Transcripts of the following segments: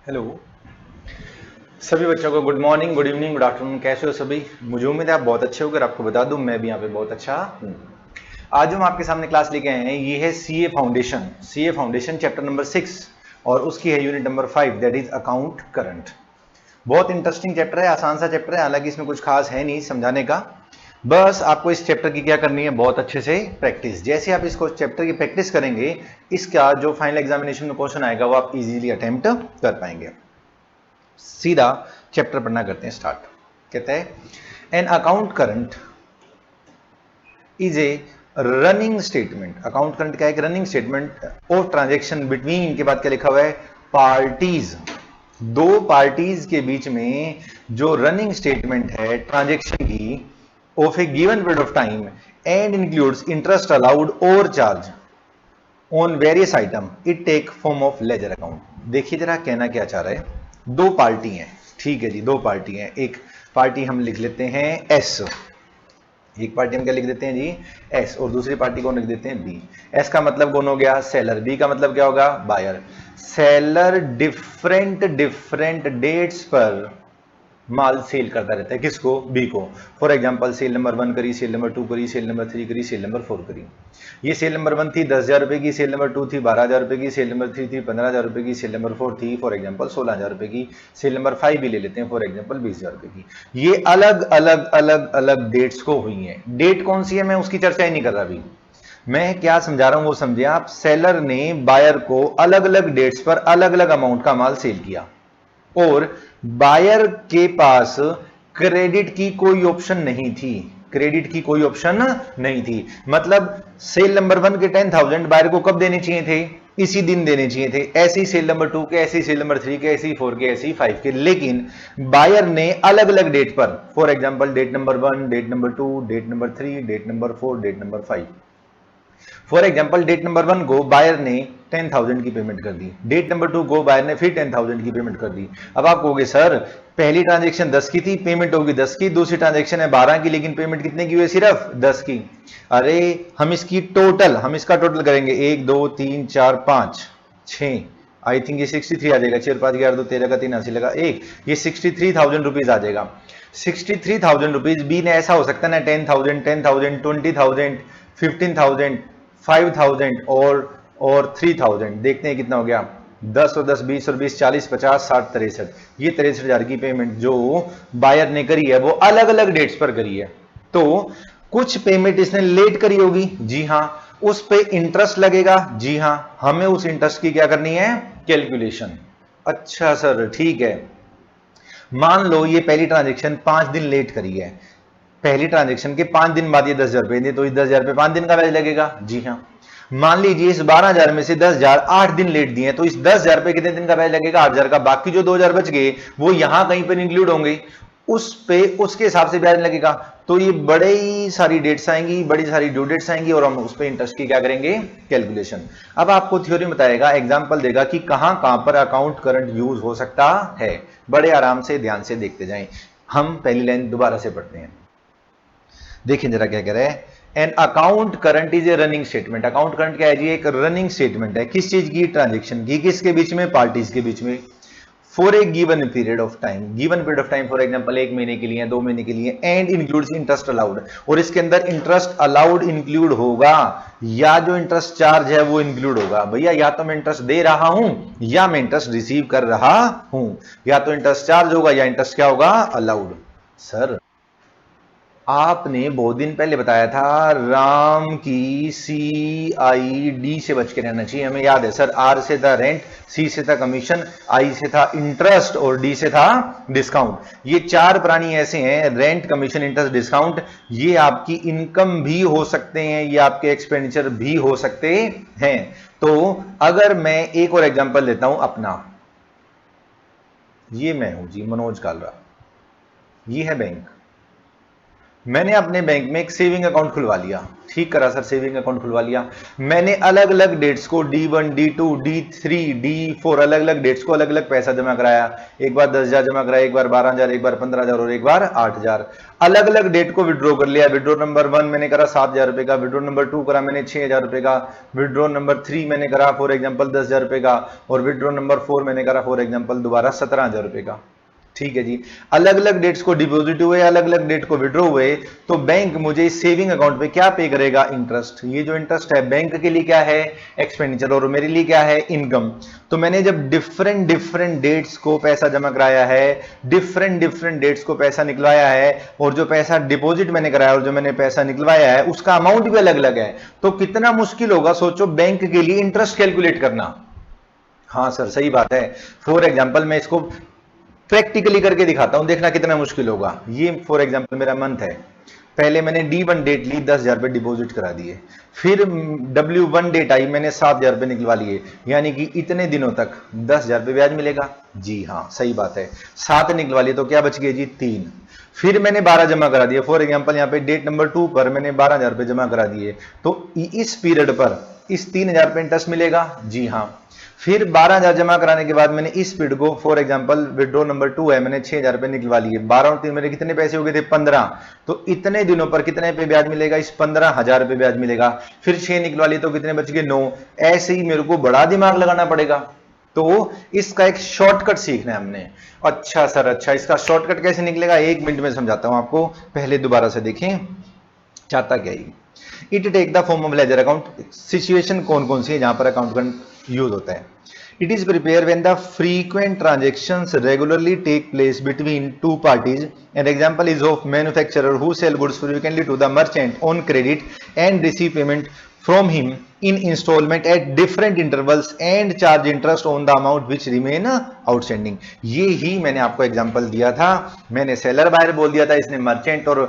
Hello सभी बच्चों को good morning, good evening, good afternoon. कैसे हो सभी? मुझे उम्मीद है आप बहुत अच्छे हो। अगर आपको बता दूं, मैं भी यहाँ पे बहुत अच्छा हूँ। आज हम आपके सामने क्लास लेके आए हैं, ये है सीए फाउंडेशन चैप्टर नंबर 6 और उसकी है unit number 5, that is account current. बहुत इंटरेस्टिंग चैप्टर है, आसान सा चैप्टर है, हालांकि इसमें कुछ खास है नहीं समझाने का। बस आपको इस चैप्टर की क्या करनी है, बहुत अच्छे से प्रैक्टिस। जैसे आप इसको चैप्टर की प्रैक्टिस करेंगे, इसका जो फाइनल एग्जामिनेशन में क्वेश्चन आएगा वो आप इजीली अटेम्प्ट कर पाएंगे। सीधा चैप्टर पढ़ना करते हैं स्टार्ट। कहते हैं an account current is a running statement. Account current क्या है? एक running statement of transaction between के बाद क्या लिखा हुआ है? पार्टीज। दो पार्टीज के बीच में जो रनिंग स्टेटमेंट है ट्रांजेक्शन की of a given period of time and includes interest allowed और charge on various item, it take form of ledger account. देखिए जरा कहना क्या चाह रहा है। दो पार्टी हैं, ठीक है जी, दो पार्टी हैं। एक पार्टी हम लिख लेते हैं एस, एक पार्टी हम क्या लिख देते हैं जी? एस, और दूसरी पार्टी को लिख देते हैं बी। एस का मतलब कौन हो गया? सेलर। बी का मतलब क्या होगा? Buyer. Seller different different dates पर माल सेल करता रहता है। किसको? बी को। फॉर एग्जाम्पल सेल नंबर 1 करी, सेल नंबर 2 करी, सेल नंबर 3 करी, सेल नंबर 4 करी। ये सेल नंबर 1 थी 10,000 रुपए की, सेल नंबर 2 थी 12,000 रुपए की, सेल नंबर 3 थी 15,000 रुपए की, सेल नंबर 4 थी फॉर एग्जाम्पल 16,000 रुपए की, सेल नंबर 5 भी ले लेते हैं फॉर एग्जाम्पल 20,000 रुपए की। ये अलग अलग अलग अलग डेट्स को हुई है। डेट कौन सी है मैं उसकी चर्चा ही नहीं कर रहा अभी। मैं क्या समझा रहा हूं वो समझे आप। सेलर ने बायर को अलग अलग डेट्स पर अलग अलग अमाउंट का माल सेल किया और बायर के पास क्रेडिट की कोई ऑप्शन नहीं थी। क्रेडिट की कोई ऑप्शन नहीं थी, मतलब सेल नंबर 1 के 10,000 बायर को कब देने चाहिए थे? इसी दिन देने चाहिए थे। ऐसे ही सेल नंबर 2 के, ऐसे ही सेल नंबर 3 के, ऐसे ही 4 के, ऐसे ही 5 के। लेकिन बायर ने अलग अलग डेट पर, for example date number 1, date number 2, date number 3, date number 4, date number 5, for example date number 1 को बायर ने 10,000 की पेमेंट कर दी, डेट नंबर 2 को बायर ने फिर 10,000 की पेमेंट कर दी। अब आप कहोगे सर पहली ट्रांजेक्शन 10 की थी, पेमेंट होगी 10 की, दूसरी ट्रांजेक्शन है 12 की, लेकिन पेमेंट कितने की हुई? सिर्फ 10 की। अरे हम इसका टोटल करेंगे 1 2 3 4 5 6, आई थिंक ये 63 आ जाएगा। 4 5 11 2 13 का 3 80 लगा 1, ये 63,000 रुपीज आ जाएगा। 63,000 रुपीज बी ने, ऐसा हो सकता है ना 10,000 10,000 20,000 15,000 5,000 और 3,000। देखते हैं कितना हो गया। 10 और 10 20 और 20 40 50 60 63, ये 63,000 की पेमेंट जो बायर ने करी है वो अलग अलग डेट्स पर करी है। तो कुछ पेमेंट इसने लेट करी होगी, जी हां। उस पे इंटरेस्ट लगेगा, जी हां। हमें उस इंटरेस्ट की क्या करनी है? कैलकुलेशन। अच्छा सर ठीक है, मान लो ये पहली ट्रांजेक्शन 5 दिन लेट करी है। पहली ट्रांजेक्शन के 5 दिन बाद ये 10,000 रुपए दे, तो इस 10,000 पे 5 दिन का ब्याज लगेगा, जी हाँ। मान लीजिए इस 12,000 में से 10,000 8 दिन लेट दिए, तो इस 10,000 पे कितने दिन का ब्याज लगेगा? 8,000 का। बाकी जो 2,000 बच गए वो यहां कहीं पर इंक्लूड होंगे, उस पे उसके हिसाब से ब्याज लगेगा। तो ये बड़ी सारी डेट्स आएंगी, बड़ी सारी ड्यू डेट्स आएंगी और हम उस पे इंटरेस्ट की क्या करेंगे? कैलकुलेशन। अब आपको थ्योरी बताएगा, एग्जांपल देगा कि कहां कहां पर अकाउंट करंट यूज हो सकता है। बड़े आराम से ध्यान से देखते जाएं। हम पहली लाइन दोबारा से पढ़ते हैं। देखिए जरा क्या कह रहा है। An account current is a running statement. Account current क्या है जी? एक रनिंग स्टेटमेंट है। किस चीज की? ट्रांजेक्शन की। किसके बीच में? पार्टीज के बीच में। For a given period of time, given period of time for example 1 महीने के लिए, 2 महीने के लिए, एंड इंक्लूड्स इंटरेस्ट अलाउड, और इसके अंदर इंटरेस्ट अलाउड इंक्लूड होगा या जो इंटरेस्ट चार्ज है वो इंक्लूड होगा। भैया या तो मैं इंटरेस्ट दे रहा हूं या मैं इंटरेस्ट रिसीव कर रहा हूं, या तो इंटरेस्ट चार्ज होगा या इंटरेस्ट क्या होगा? अलाउड। सर आपने बहुत दिन पहले बताया था राम की CID से बच के रहना चाहिए, हमें याद है सर। R से था रेंट, C से था कमीशन, I से था इंटरेस्ट और D से था डिस्काउंट। ये चार प्राणी ऐसे हैं, रेंट कमीशन इंटरेस्ट डिस्काउंट, ये आपकी इनकम भी हो सकते हैं, ये आपके एक्सपेंडिचर भी हो सकते हैं। तो अगर मैं एक और एग्जांपल देता हूं अपना, ये मैं हूं जी मनोज कालरा, ये है बैंक, मैंने अपने बैंक में एक सेविंग अकाउंट खुलवा लिया, ठीक करा सर, सेविंग अकाउंट खुलवा लिया। मैंने अलग अलग डेट्स को D1, D2, D3, D4 अलग अलग डेट्स को अलग अलग पैसा जमा कराया। एक बार 10,000 जमा कराया, एक बार 12,000, एक बार 15,000 और एक बार 8,000। अलग अलग डेट को विड्रॉ कर लिया। विड्रॉ नंबर 1 मैंने करा 7,000 रुपए का, विड्रॉ नंबर 2 करा मैंने 6,000 रुपए का, विड्रॉ नंबर 3 मैंने करा फॉर एग्जाम्पल 10,000 रुपए का, और विड्रॉ नंबर 4 मैंने करा फॉर एग्जाम्पल दोबारा 17,000 रुपए का। ठीक है जी, अलग अलग डेट्स को डिपॉजिट हुए, अलग अलग डेट को विड्रॉ हुए, तो बैंक मुझे इस सेविंग अकाउंट पे क्या पे करेगा? इंटरेस्ट। ये जो इंटरेस्ट है बैंक के लिए क्या है? एक्सपेंडिचर, और मेरे लिए क्या है? इनकम। तो मैंने जब डिफरेंट डिफरेंट डेट्स को पैसा जमा कराया है, डिफरेंट डिफरेंट डेट्स को पैसा निकलवाया है, और जो पैसा डिपॉजिट मैंने कराया और जो मैंने पैसा निकलवाया है उसका अमाउंट भी अलग अलग है, तो कितना मुश्किल होगा सोचो बैंक के लिए इंटरेस्ट कैलकुलेट करना। हाँ सर, सही बात है। फॉर एग्जाम्पल मैं इसको प्रैक्टिकली करके दिखाता हूं, देखना कितना मुश्किल होगा। ये फॉर एग्जांपल मेरा मंथ है। पहले मैंने D1 डेट ली, 10,000 रुपए डिपॉजिट करा दिए। फिर W1 डेट आई, मैंने 7,000 रुपए निकलवा लिए, यानी कि इतने दिनों तक 10,000 रुपए ब्याज मिलेगा। जी हाँ, सही बात है। 7 निकलवा लिए तो क्या बच गए जी? 3। फिर मैंने 12 जमा करा दिए। फॉर एग्जाम्पल यहाँ पे डेट नंबर 2 पर मैंने 12,000 रुपए जमा करा दिए, तो इस पीरियड पर इस 3,000 रुपए इंटरेस्ट मिलेगा। जी हाँ। फिर 12,000 जमा कराने के बाद मैंने इस पीरियड को, फॉर एग्जांपल विड्रॉ नंबर 2 है, मैंने 6,000 रुपए निकलवा लिए। 12 और 3 मेरे कितने पैसे हो गए थे? 15। तो इतने दिनों पर कितने पे ब्याज मिलेगा? इस 15,000 रुपए ब्याज मिलेगा। फिर 6 निकलवा लिए तो कितने बच गए? 9। ऐसे ही मेरे को बड़ा दिमाग लगाना पड़ेगा। तो इसका एक शॉर्टकट सीखना है हमने। अच्छा सर, अच्छा, इसका शॉर्टकट कैसे निकलेगा? 1 मिनट में समझाता हूं आपको, पहले दोबारा से देखें चाहता क्या है। It take the form of ledger account. Situation कौन कौन सी है जहां पर अकाउंट यूज होता है? It is prepared when the frequent transactions regularly take place between two parties. An example is of manufacturer who sell goods frequently to the merchant on credit and receive payment from him in installment at different intervals and charge interest on the amount which remain outstanding. ये ही मैंने आपको example दिया था। मैंने seller buyer बोल दिया था, इसने मर्चेंट और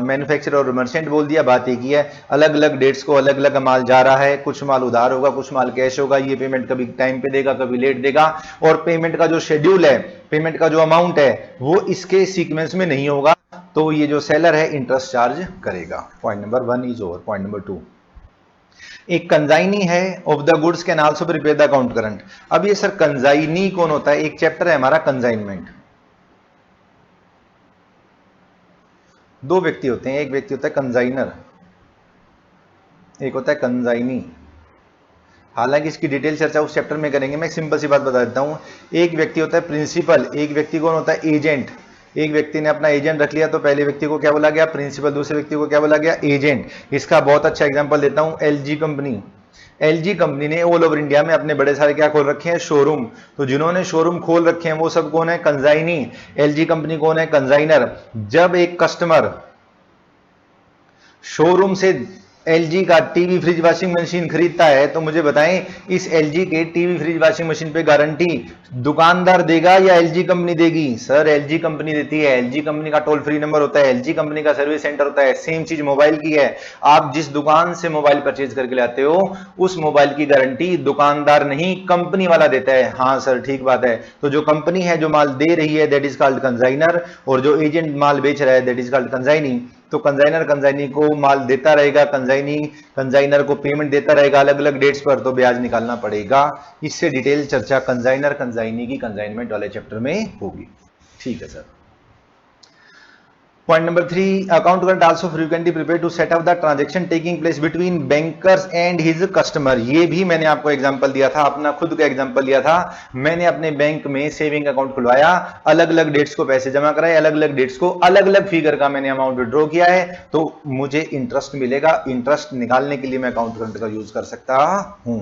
मैन्युफैक्चरर और मर्चेंट बोल दिया। बात एक ही है, अलग अलग डेट्स को अलग अलग माल जा रहा है, कुछ माल उधार होगा, कुछ माल कैश होगा। ये पेमेंट कभी टाइम पे देगा, कभी लेट देगा, और पेमेंट का जो शेड्यूल है, पेमेंट का जो अमाउंट है, वो इसके सीक्वेंस में नहीं होगा, तो ये जो सेलर है इंटरेस्ट चार्ज करेगा। Point number 1 is over. Point number 2, एक कंजाइनी है of the goods can also prepare the account current. अब ये सर कंजाइनी कौन होता है? एक चैप्टर है हमारा कंजाइनमेंट। दो व्यक्ति होते हैं, एक व्यक्ति होता है कंजाइनर, एक होता है कंजाइनी। हालांकि इसकी डिटेल चर्चा उस चैप्टर में करेंगे, मैं सिंपल सी बात बता देता हूं। एक व्यक्ति होता है प्रिंसिपल, एक व्यक्ति कौन होता है? एजेंट। एक व्यक्ति ने अपना एजेंट रख लिया, तो पहले व्यक्ति को क्या बोला गया? प्रिंसिपल। दूसरे व्यक्ति को क्या बोला गया? एजेंट। इसका बहुत अच्छा एग्जांपल देता हूं, एलजी कंपनी। एलजी कंपनी ने ऑल ओवर इंडिया में अपने बड़े सारे क्या खोल रखे हैं? शोरूम। तो जिन्होंने शोरूम खोल रखे हैं वो सब कौन है? कंजाइनी। एलजी कंपनी कौन है? कंजाइनर। जब एक कस्टमर शोरूम से एलजी का टीवी फ्रिज वॉशिंग मशीन खरीदता है, तो मुझे बताएं, इस एलजी के टीवी फ्रिज वॉशिंग मशीन पे गारंटी दुकानदार देगा या एलजी कंपनी देगी? सर एलजी कंपनी देती है। एलजी कंपनी का टोल फ्री नंबर होता है, एलजी कंपनी का सर्विस सेंटर होता है। सेम चीज मोबाइल की है। आप जिस दुकान से मोबाइल परचेज करके लाते हो, उस मोबाइल की गारंटी दुकानदार नहीं, कंपनी वाला देता है। हाँ सर, ठीक बात है। तो जो कंपनी है जो माल दे रही है, दैट इज कॉल्ड कंजाइनर, और जो एजेंट माल बेच रहा है, दैट इज कॉल्ड कंजाइनी। तो कंजाइनर कंजाइनी को माल देता रहेगा, कंजाइनी कंजाइनर को पेमेंट देता रहेगा अलग अलग डेट्स पर, तो ब्याज निकालना पड़ेगा। इससे डिटेल चर्चा कंजाइनर कंजाइनी की कंजाइनमेंट वाले चैप्टर में होगी। ठीक है sir. Point number 3, account current also frequently prepared to set up the transaction taking place between bankers and his customer. ये भी मैंने आपको एग्जांपल दिया था, अपना खुद का एग्जांपल दिया था। मैंने अपने बैंक में सेविंग अकाउंट खुलवाया, अलग अलग डेट्स को पैसे जमा कराए, अलग अलग डेट्स को अलग अलग फिगर का मैंने अमाउंट विड्रॉ किया है, तो मुझे इंटरेस्ट मिलेगा। इंटरेस्ट निकालने के लिए मैं अकाउंट करंट का यूज कर सकता हूं।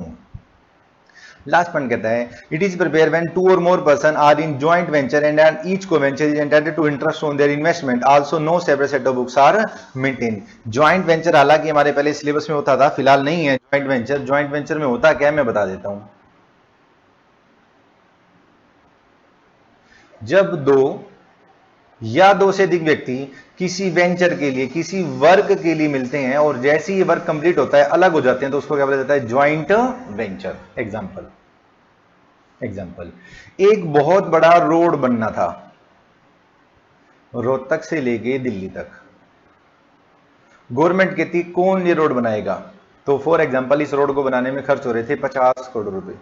लास्ट पॉइंट कहता है, इट इज प्रिपेयर व्हेन 2 और more person are in joint venture and each co venture is entitled to interest on their investment, also no separate set of books are maintain. Joint venture हालांकि हमारे पहले syllabus में होता था, फिलहाल नहीं है जॉइंट वेंचर। जॉइंट वेंचर में होता क्या है मैं बता देता हूं। जब दो या दो से अधिक व्यक्ति किसी वेंचर के लिए, किसी वर्क के लिए मिलते हैं, और जैसे ही वर्क कंप्लीट होता है अलग हो जाते हैं, तो उसको क्या बोला जाता है? Joint venture. एग्जाम्पल, एक बहुत बड़ा रोड बनना था रोहतक से लेके दिल्ली तक। गवर्नमेंट कहती है कौन ये रोड बनाएगा, तो फॉर एग्जांपल इस रोड को बनाने में खर्च हो रहे थे 50 करोड़ रुपए।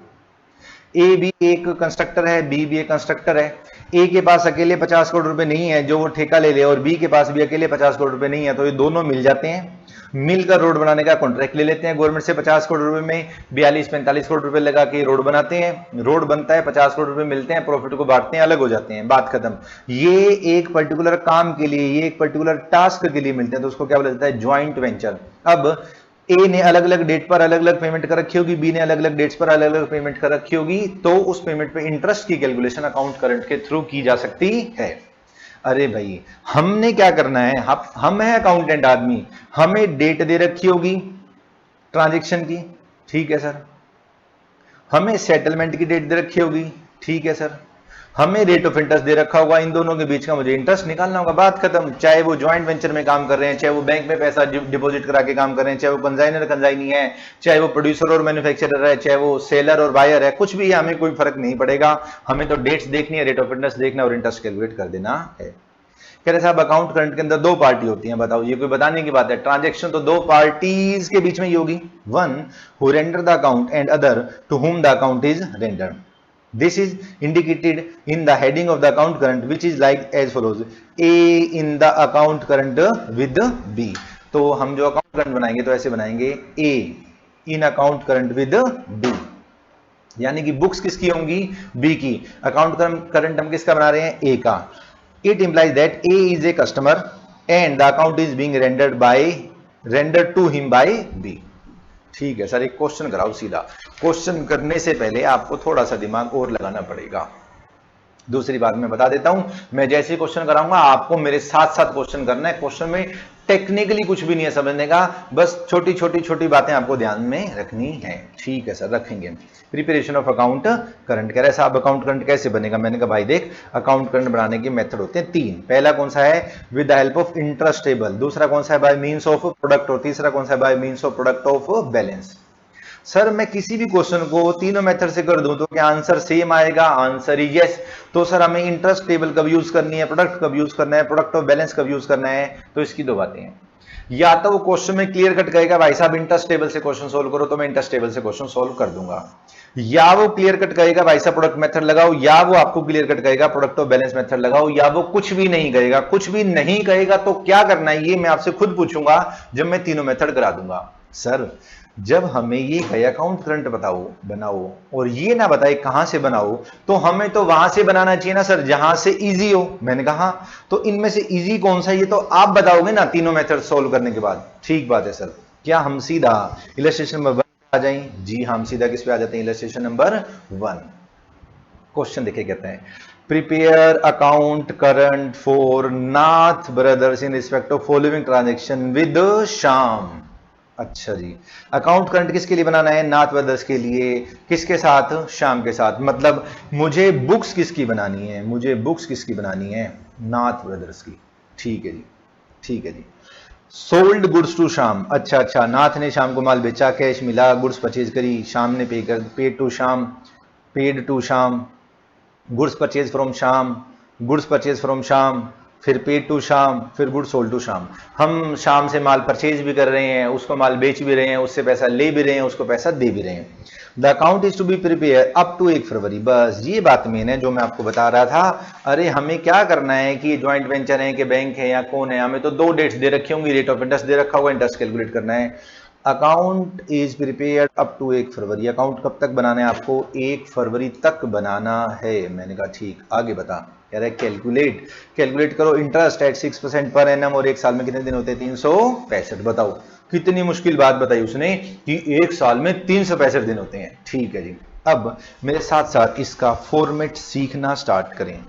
ए भी एक कंस्ट्रक्टर है, बी भी एक कंस्ट्रक्टर है। ए के पास अकेले 50 करोड़ रुपए नहीं है जो वो ठेका ले ले, और बी के पास भी अकेले 50 करोड़ रुपए नहीं है, तो ये दोनों मिल जाते हैं, मिलकर रोड बनाने का कॉन्ट्रैक्ट ले लेते हैं गवर्नमेंट से 50 करोड़ रुपए में, 42-45 करोड़ रुपए लगा के रोड बनाते हैं, रोड बनता है, 50 करोड़ रुपए मिलते हैं, प्रॉफिट को बांटते हैं, अलग हो जाते हैं, बात खत्म। ये एक पर्टिकुलर काम के लिए, ये एक पर्टिकुलर टास्क के लिए मिलते हैं, तो उसको क्या बोला जाता है, ज्वाइंट वेंचर। अब ए ने अलग अलग डेट पर अलग अलग पेमेंट कर रखी होगी, बी ने अलग अलग डेट्स पर अलग अलग पेमेंट कर रखी होगी, तो उस पेमेंट पे इंटरेस्ट की कैलकुलेशन अकाउंट करंट के थ्रू की जा सकती है। अरे भाई हमने क्या करना है, हम है अकाउंटेंट आदमी, हमें डेट दे रखी होगी ट्रांजैक्शन की, ठीक है सर, हमें सेटलमेंट की डेट दे रखी होगी, ठीक है सर, हमें रेट ऑफ इंटरेस्ट दे रखा होगा, इन दोनों के बीच का मुझे इंटरेस्ट निकालना होगा, बात खत्म। चाहे वो ज्वाइंट वेंचर में काम कर रहे हैं, चाहे वो बैंक में पैसा डिपॉजिट करा के काम कर रहे हैं, चाहे वो कंजाइनर कंजाइनी है, चाहे वो प्रोड्यूसर और मैन्युफैक्चरर है, चाहे वो सेलर और बायर है, कुछ भी है, हमें कोई फर्क नहीं पड़ेगा, हमें तो डेट्स देखनी है, रेट ऑफ इंटरेस्ट देखना और इंटरेस्ट कैलकुलेट कर देना है। कह रहे साहब अकाउंट करंट के अंदर दो पार्टी होती हैं, बताओ ये कोई बताने की बात है, ट्रांजैक्शन तो दो पार्टीज के बीच में ही होगी, one who render the account and other to whom the account is rendered. This is indicated in the heading of the account current, which is like as follows: A in the account current with B। तो हम जो account current बनाएंगे तो ऐसे बनाएंगे, A in account current with B, यानी कि books किसकी होंगी, B की, अकाउंट करंट हम किसका बना रहे हैं, A का। It implies that A is a customer and the account is being rendered to him by B। ठीक है सर, एक क्वेश्चन कराओ सीधा, क्वेश्चन करने से पहले आपको थोड़ा सा दिमाग और लगाना पड़ेगा। दूसरी बात मैं बता देता हूं, मैं जैसे क्वेश्चन कराऊंगा आपको मेरे साथ साथ क्वेश्चन करना है, क्वेश्चन में टेक्निकली कुछ भी नहीं है समझने का, बस छोटी छोटी छोटी बातें आपको ध्यान में रखनी है, ठीक है सर, रखेंगे। प्रिपरेशन ऑफ अकाउंट करंट, कह रहे हैं साहब अकाउंट करंट कैसे बनेगा, मैंने कहा भाई देख अकाउंट करंट बनाने के मेथड होते हैं तीन, पहला कौन सा है, with the help of interest table, दूसरा कौन सा है बाय मींस ऑफ प्रोडक्ट, और तीसरा कौन सा है by means of product of balance. Sir मैं किसी भी क्वेश्चन को तीनों मेथड से कर दूं तो क्या आंसर सेम आएगा, आंसर इज यस। तो सर हमें इंटरेस्ट टेबल कब यूज करनी है, प्रोडक्ट कब यूज करना है, प्रोडक्ट ऑफ बैलेंस कब यूज करना है, तो इसकी दो बातें हैं, या तो वो क्वेश्चन में क्लियर कट कहेगा भाई साहब इंटरेस्ट टेबल से क्वेश्चन सोल्व करो, तो मैं इंटरेस्ट टेबल से क्वेश्चन सोल्व कर दूंगा, या वो क्लियर कट कहेगा भाई साहब प्रोडक्ट मेथड लगाओ, या वो आपको क्लियर कट कहेगा प्रोडक्ट ऑफ बैलेंस मेथड लगाओ, या वो कुछ भी नहीं कहेगा। कुछ भी नहीं कहेगा तो क्या करना है ये मैं आपसे खुद पूछूंगा जब मैं तीनों मेथड करा दूंगा। सर जब हमें ये कहे अकाउंट करंट बनाओ और ये ना बताए कहां से बनाओ, तो हमें तो वहां से बनाना चाहिए ना सर जहां से इजी हो। मैंने कहा तो इनमें से इजी कौन सा है ये तो आप बताओगे ना तीनों मेथड सोल्व करने के बाद। ठीक बात है सर, क्या हम सीधा इलस्ट्रेशन नंबर 1 आ जाएं? जी हम सीधा किस पे आ जाते हैं, इलस्ट्रेशन नंबर 1। क्वेश्चन देखिए, कहते हैं prepare account current for Nath brothers in respect of following transaction with Shyam. अच्छा जी, अकाउंट करंट किसके लिए बनाना है, नाथ ब्रदर्स के लिए, किसके साथ, श्याम के साथ। मतलब मुझे बुक्स किसकी बनानी है, मुझे बुक्स किसकी बनानी है, नाथ ब्रदर्स की। ठीक है जी, ठीक है जी। सोल्ड गुड्स टू श्याम, अच्छा, नाथ ने श्याम को माल बेचा, कैश मिला, गुड्स परचेज करी, श्याम ने paid to Shyam, goods purchase from Shyam, फिर पेड टू श्याम, फिर गुड्स सोल्ड टू श्याम। हम श्याम से माल परचेज भी कर रहे हैं, उसको माल बेच भी रहे हैं, उससे पैसा ले भी रहे हैं, उसको पैसा दे भी रहे हैं। The account is to be prepare up to 1 February. बस ये बात मेन है जो मैं आपको बता रहा था। अरे हमें क्या करना है कि ज्वाइंट वेंचर है कि बैंक है या कौन है, हमें तो 2 डेट्स दे रखी होंगी, रेट ऑफ इंटरेस्ट दे रखा होगा, इंटरेस्ट कैलकुलेट करना है। Account is prepared up to 1 February. Account कब तक बनाना है आपको, 1 फरवरी तक बनाना है। मैंने कहा ठीक, आगे बता। कह रहा है कैलकुलेट करो इंटरेस्ट एट 6% पर एनम, और 1 साल में कितने दिन होते हैं, 365। बताओ कितनी मुश्किल बात बताई उसने कि 1 साल में 365 दिन होते हैं। ठीक है जी, अब मेरे साथ साथ इसका फॉर्मेट सीखना स्टार्ट करें।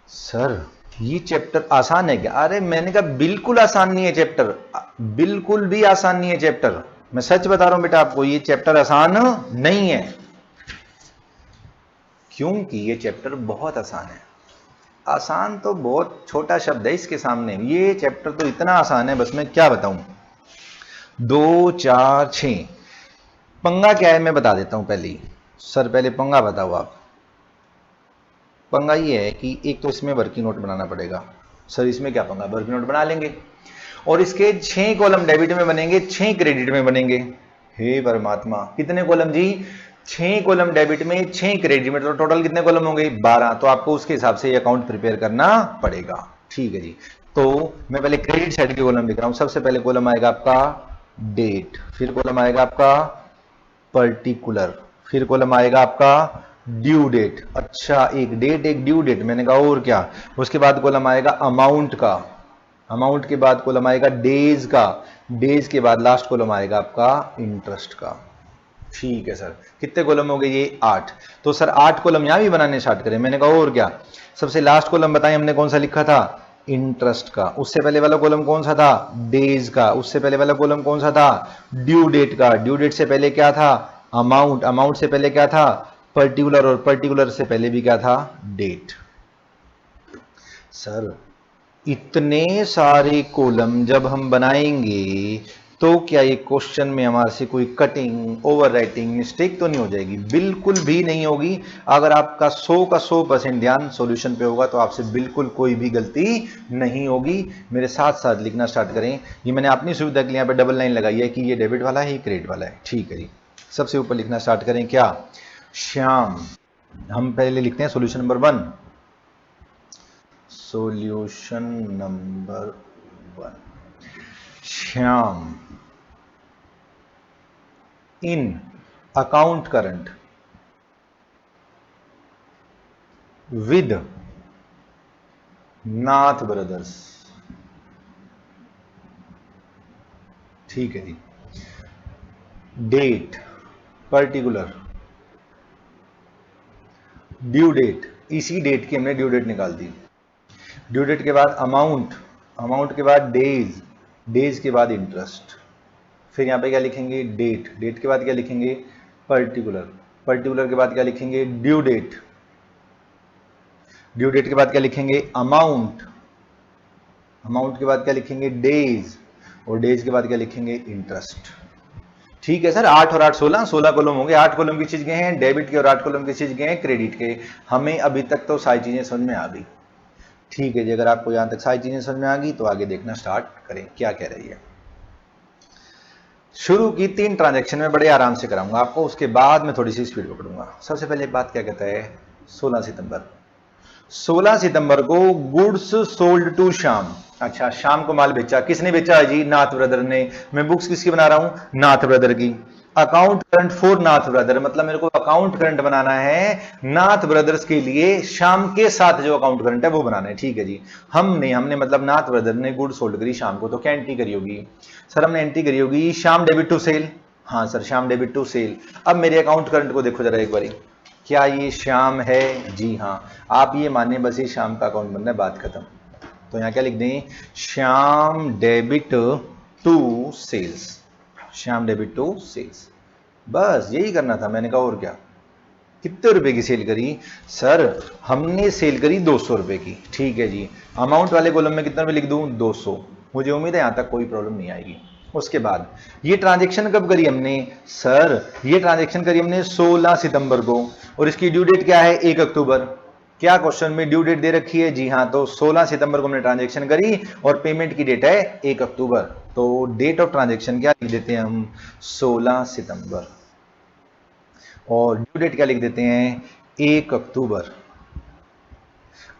सर ये चैप्टर आसान है क्या? अरे मैंने कहा बिल्कुल आसान नहीं है चैप्टर, बिल्कुल भी आसान नहीं है चैप्टर। मैं सच बता रहा हूं बेटा आपको, ये चैप्टर आसान नहीं है, क्योंकि ये चैप्टर बहुत आसान है। आसान तो बहुत छोटा शब्द है इसके सामने, ये चैप्टर तो इतना आसान है, बस मैं क्या बताऊं। 2 4 6 पंगा क्या है मैं बता देता हूं पहले ही। सर पहले पंगा बताओ आप। पंगा ये है कि एक तो इसमें वर्किंग नोट बनाना पड़ेगा। सर इसमें क्या पंगा, वर्किंग नोट बना लेंगे। और इसके 6 कॉलम डेबिट में बनेंगे, 6 क्रेडिट में बनेंगे। हे परमात्मा, कितने कॉलम जी? 6 कॉलम डेबिट में, 6 क्रेडिट में, तो टोटल कितने कॉलम होंगे? 12। तो आपको उसके हिसाब से ये अकाउंट प्रिपेयर करना पड़ेगा। ठीक है जी। तो मैं पहले क्रेडिट साइड के कॉलम लिख रहा हूं। सबसे पहले कॉलम आएगा आपका डेट, फिर कॉलम आएगा आपका पर्टिकुलर, फिर कॉलम आएगा आपका ड्यू डेट। अच्छा, एक डेट एक ड्यू डेट, मैंने कहा और क्या। उसके बाद कॉलम आएगा अमाउंट का, अमाउंट के बाद कॉलम आएगा डेज का, डेज के बाद लास्ट कॉलम आएगा आपका इंटरेस्ट का। ठीक है सर, कितने कॉलम हो गए ये? 8। तो सर 8 कॉलम यहां भी बनाने स्टार्ट करें। मैंने कहा और क्या। सबसे लास्ट कॉलम बताएं हमने कौन सा लिखा था? इंटरेस्ट का। उससे पहले वाला कॉलम कौन सा था? डेज का। उससे पहले वाला कॉलम कौन सा था? ड्यू डेट का। ड्यू डेट से पहले क्या था? अमाउंट। अमाउंट से पहले क्या था? पर्टिकुलर। और पर्टिकुलर से पहले भी क्या था? डेट। सर इतने सारे कॉलम जब हम बनाएंगे तो क्या ये क्वेश्चन में हमारे से कोई कटिंग, ओवर राइटिंग मिस्टेक तो नहीं हो जाएगी? बिल्कुल भी नहीं होगी। अगर आपका 100 का 100% ध्यान सॉल्यूशन पे होगा तो आपसे बिल्कुल कोई भी गलती नहीं होगी। मेरे साथ साथ लिखना स्टार्ट करें। ये मैंने अपनी सुविधा के लिए यहाँ पे डबल लाइन लगाई है कि ये डेबिट वाला है, ये क्रेडिट वाला है। ठीक है जी। सबसे ऊपर लिखना स्टार्ट करें क्या? श्याम। हम पहले लिखते हैं solution number 1। Solution number 1, Shyam in account current with Nath brothers. ठीक है जी। डेट पर्टिकुलर, ड्यू डेट, इसी डेट की हमने ड्यू डेट निकाल दी। ड्यू डेट के बाद अमाउंट, अमाउंट के बाद डेज, डेज के बाद इंटरेस्ट। फिर यहाँ पे क्या लिखेंगे? डेट। डेट के बाद क्या लिखेंगे? पर्टिकुलर। पर्टिकुलर के बाद क्या लिखेंगे? Due date. ड्यू डेट के बाद क्या लिखेंगे? अमाउंट। अमाउंट के बाद क्या लिखेंगे? डेज। और डेज के बाद क्या लिखेंगे? इंटरेस्ट। ठीक है सर। 8 और 8 16, 16 कॉलम होंगे। 8 कॉलम की चीज गए हैं डेबिट के और 8 कॉलम की चीज गए हैं क्रेडिट के। हमें अभी तक तो सारी चीजें समझ में आ गई। ठीक है जी। अगर आपको यहां तक सारी चीजें समझ में आ गई तो आगे देखना स्टार्ट करें क्या कह रही है। शुरू की 3 ट्रांजैक्शन में बड़े आराम से कराऊंगा आपको, उसके बाद मैं थोड़ी सी स्पीड पकड़ूंगा। सबसे पहले एक बात क्या कहता है? 16 सितंबर। 16 सितंबर को गुड्स सोल्ड टू श्याम। अच्छा, शाम को माल बेचा। किसने बेचा है जी? नाथ ब्रदर ने। मैं बुक्स किसकी बना रहा हूं? नाथ ब्रदर की। Account current for Nath brother, मतलब मेरे को अकाउंट करंट बनाना है नाथ ब्रदर्स के लिए। शाम के साथ जो अकाउंट करंट है वो बनाना है। ठीक है जी। हमने मतलब नाथ ब्रदर ने गुड सोल्ड करी शाम को, तो क्या एंट्री करी होगी? सर हमने एंट्री करी होगी शाम डेबिट टू सेल। हाँ सर, शाम डेबिट टू सेल। अब मेरे अकाउंट करंट को देखो जरा एक बारी, क्या ये श्याम है? जी हाँ। आप ये माने बस ये श्याम का अकाउंट बनना है, बात खत्म। तो यहां क्या लिख दें? Shyam debit to sales. Shyam debit to sales, बस यही करना था। मैंने कहा और क्या। कितने रुपए की सेल करी? सर हमने सेल करी 200 रुपए की। ठीक है जी। अमाउंट वाले कॉलम में कितना रुपए लिख दूं? 200। मुझे उम्मीद है यहां तक कोई प्रॉब्लम नहीं आएगी। उसके बाद ये ट्रांजैक्शन कब करी हमने? सर ये ट्रांजैक्शन करी हमने 16 सितंबर को, और इसकी ड्यू डेट क्या है? 1 अक्टूबर। क्या क्वेश्चन में ड्यू डेट दे रखी है? जी हाँ। तो 16 सितंबर को हमने ट्रांजैक्शन करी और पेमेंट की डेट है 1 अक्टूबर। तो डेट ऑफ ट्रांजैक्शन क्या लिख देते हैं हम? 16 सितंबर। और ड्यू डेट क्या लिख देते हैं? 1 अक्टूबर।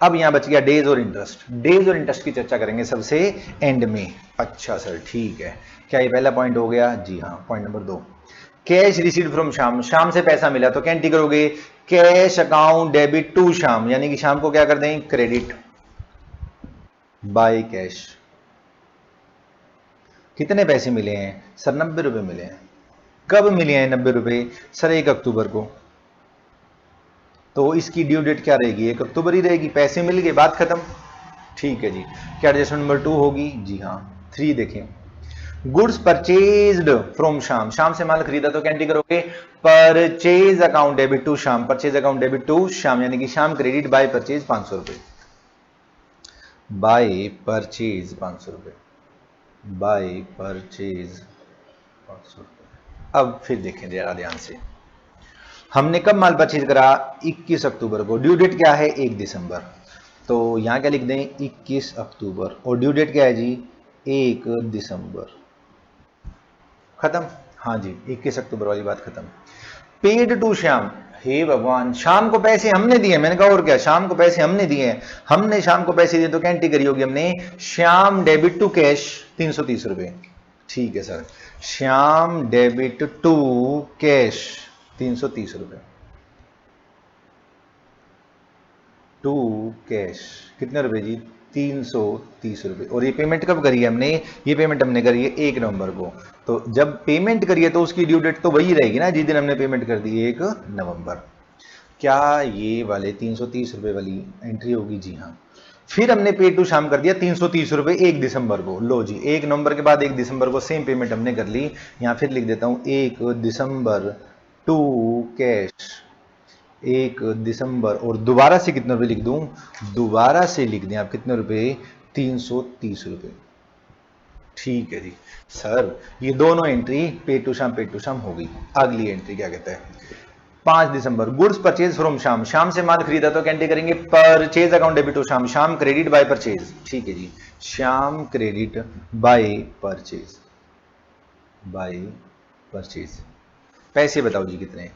अब यहां बच गया डेज और इंटरेस्ट। डेज और इंटरेस्ट की चर्चा करेंगे सबसे एंड में। अच्छा सर ठीक है। क्या ये पहला पॉइंट हो गया? जी हाँ। Point number 2, cash received from Shyam. Shyam से पैसा मिला तो क्या एंट्री करोगे? Cash account debit to Shyam, यानी कि श्याम को क्या कर दें? Credit by cash. कितने पैसे मिले हैं? सर 90 रुपए मिले हैं। कब मिले हैं 90 रुपए? सर 1 अक्टूबर को। तो इसकी ड्यू डेट क्या रहेगी? 1 अक्टूबर ही रहेगी। पैसे मिल गए, बात खत्म। ठीक है जी। क्या एडजस्टमेंट नंबर 2 होगी? जी हाँ। 3 देखें, goods purchased from Shyam. Shyam से माल खरीदा तो क्या एंट्री करोगे? Purchase account debit to Shyam. Purchase account debit to Shyam, यानी कि श्याम क्रेडिट बाय परचेज 500 रुपए। बाय परचेज 500 रुपए। बाय परचेज 500 रुपए। अब फिर देखें जरा ध्यान से, हमने कब माल परचेज करा? 21 अक्टूबर को। ड्यू डेट क्या है? 1 दिसंबर। तो यहां क्या लिख दें? 21 अक्टूबर। और ड्यू डेट क्या है जी? 1 दिसंबर, खत्म। हाँ जी, 21 अक्टूबर वाली बात खत्म। पेड टू श्याम, हे भगवान, शाम को पैसे हमने दिए, मैंने कहा और क्या, शाम को पैसे हमने दिए, हमने शाम को पैसे दिए तो क्या एंट्री करी होगी हमने, श्याम डेबिट टू कैश 330 रुपए। ठीक है sir, Shyam debit to cash 330 रुपए, टू कैश कितने रुपए जी, 330 रुपए। और ये पेमेंट कब करी है हमने, ये पेमेंट हमने करी है 1 नवंबर को। तो जब पेमेंट करिए तो उसकी ड्यू डेट तो वही रहेगी ना जिस दिन हमने पेमेंट कर दी, 1 नवंबर। क्या ये वाले 330 रुपए वाली एंट्री होगी, जी हाँ। फिर हमने पे टू शाम कर दिया 330 रुपए 1 दिसंबर को, लो जी 1 नवंबर के बाद 1 दिसंबर को सेम पेमेंट हमने कर ली। यहां फिर लिख देता हूं 1 दिसंबर टू कैश, 1 दिसंबर, और दोबारा से कितने रुपए लिख दूं, दोबारा से लिख दें आप कितने रुपए, 330 रुपए। ठीक है जी सर, ये दोनों एंट्री पे टू शाम हो गई। अगली एंट्री क्या कहता है, 5 दिसंबर, गुड्स परचेज फ्रॉम शाम, शाम से माल खरीदा तो कैंटी करेंगे परचेज अकाउंट डेबिट टू शाम, शाम क्रेडिट बाय परचेज। ठीक है जी, शाम credit by purchase, by purchase. पैसे बताओ जी कितने,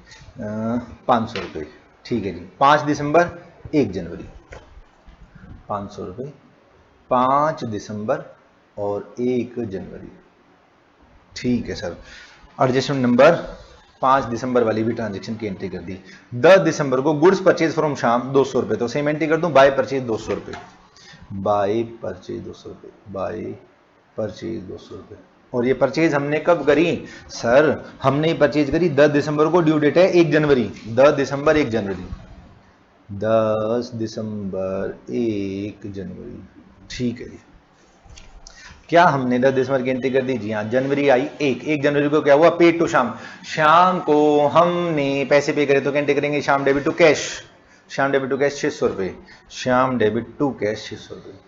500 रुपए। ठीक है जी, 5 दिसंबर 1 जनवरी, 500 रुपए 5 दिसंबर और 1 जनवरी। ठीक है सर, एडजस्टमेंट नंबर 5 दिसंबर वाली भी ट्रांजेक्शन की एंट्री कर दी। 10 दिसंबर को गुड्स परचेज फ्रॉम शाम 200 रुपए, तो सेम एंट्री कर दूं, बाय परचेज 200 रुपए, बाय परचेज 200 रुपए, बाय परचेज 200 रुपए। और ये परचेज हमने कब करी सर, हमने परचेज करी 10 दिसंबर को, ड्यू डेट है 1 जनवरी, 10 दिसंबर 1 जनवरी, 10 दिसंबर 1 जनवरी। ठीक है जी, क्या हमने 10 दिसंबर की एंट्री कर दी, जी हाँ। जनवरी आई 1 जनवरी को क्या हुआ, पेड टू शाम, शाम को हमने पैसे पे करे तो एंट्री करेंगे शाम डेबिट टू कैश, शाम डेबिट टू कैश 600 रुपए, शाम डेबिट टू कैश 600 रुपए,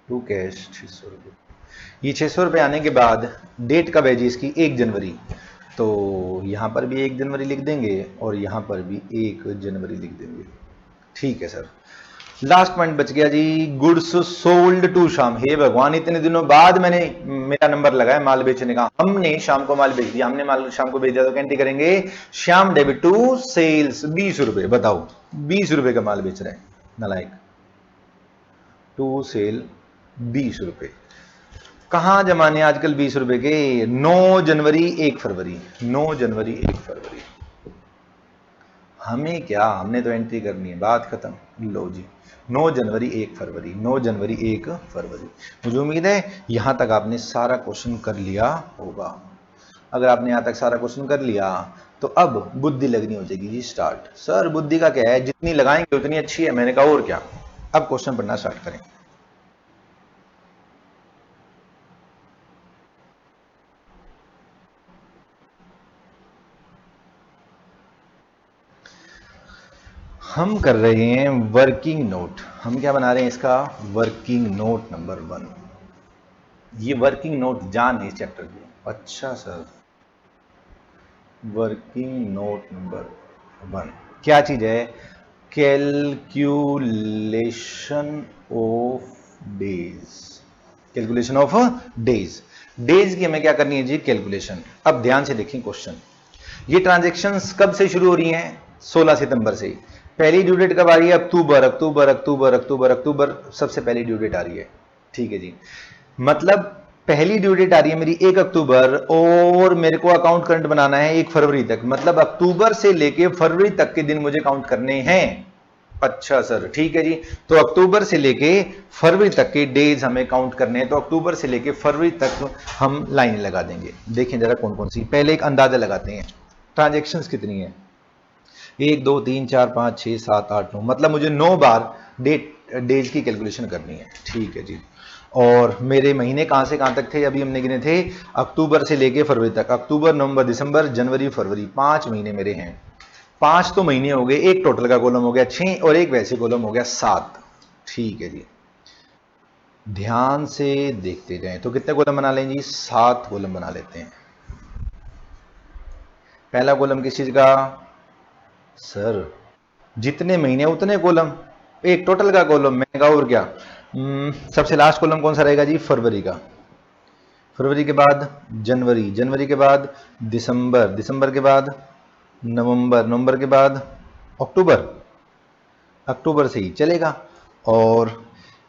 टू कैश 600 रुपए। ये 600 रुपए आने के बाद डेट कब है जी इसकी, 1 जनवरी, तो यहां पर भी 1 जनवरी लिख देंगे और यहां पर भी 1 जनवरी लिख देंगे। ठीक है सर, लास्ट पॉइंट बच गया जी, गुड्स सोल्ड टू शाम। हे भगवान, इतने दिनों बाद मैंने मेरा नंबर लगाया माल बेचने का, हमने शाम को माल बेच दिया, हमने माल शाम को बेच दिया तो कैंटी करेंगे श्याम डेबिट टू सेल्स 20 रुपए। बताओ 20 रुपए का माल बेच रहे हैं नालायक, टू सेल 20 रुपए। कहां जमाने आजकल 20 रुपए के, 9 जनवरी 1 फरवरी, 9 जनवरी 1 फरवरी। हमें क्या, हमने तो एंट्री करनी है, बात खत्म। लो जी 9 जनवरी 1 फरवरी, 9 जनवरी 1 फरवरी। मुझे उम्मीद है यहां तक आपने सारा क्वेश्चन कर लिया होगा। अगर आपने यहां तक सारा क्वेश्चन कर लिया तो अब बुद्धि लगनी हो जाएगी जी स्टार्ट। सर बुद्धि का क्या है, जितनी लगाएंगे उतनी अच्छी है, मैंने कहा और क्या। अब क्वेश्चन पढ़ना स्टार्ट करें। हम कर रहे हैं वर्किंग नोट, हम क्या बना रहे हैं इसका, वर्किंग नोट नंबर 1। ये वर्किंग नोट जान है इस चैप्टर की। अच्छा सर, वर्किंग नोट नंबर 1 क्या चीज है, calculation of days, calculation of days. Days की हमें क्या करनी है जी, कैलकुलेशन। अब ध्यान से देखें क्वेश्चन, ये ट्रांजेक्शन्स कब से शुरू हो रही हैं, 16 सितंबर से। पहली ड्यू डेट कब आ रही है, अक्टूबर, अक्टूबर अक्टूबर अक्टूबर अक्टूबर सबसे पहली ड्यू डेट आ रही है। ठीक है जी, मतलब पहली ड्यू डेट आ रही है मेरी 1 अक्टूबर और मेरे को अकाउंट करंट बनाना है 1 फरवरी तक, मतलब अक्टूबर से लेके फरवरी तक के दिन मुझे काउंट करने हैं। अच्छा सर, ठीक है जी, तो अक्टूबर से लेके फरवरी तक के डेज हमें काउंट करने हैं, तो अक्टूबर से लेके फरवरी तक हम लाइन लगा देंगे। देखें जरा कौन कौन सी, पहले एक अंदाजा लगाते हैं ट्रांजेक्शन्स कितनी है, 1 2 3 4 5 6 7 8 9, मतलब मुझे 9 बार डेज की कैलकुलेशन करनी है। ठीक है जी, और मेरे महीने कहां से कहां तक थे, अभी हमने गिने थे अक्टूबर से लेके फरवरी तक, अक्टूबर नवंबर दिसंबर जनवरी फरवरी, 5 महीने मेरे हैं। 5 तो महीने हो गए, एक टोटल का कॉलम हो गया 6 और एक वैसे कॉलम हो गया 7। ठीक है जी, ध्यान से देखते जाएं, तो कितने कॉलम बना लें जी, 7 कॉलम बना लेते हैं। पहला कॉलम किस चीज का, सर जितने महीने उतने कॉलम, एक टोटल का कॉलम, मैंने कहा और क्या, सबसे लास्ट कॉलम कौन सा रहेगा जी? फरवरी का। फरवरी के बाद जनवरी, जनवरी के बाद दिसंबर, दिसंबर के बाद नवंबर, नवंबर के बाद अक्टूबर, अक्टूबर से ही चलेगा। और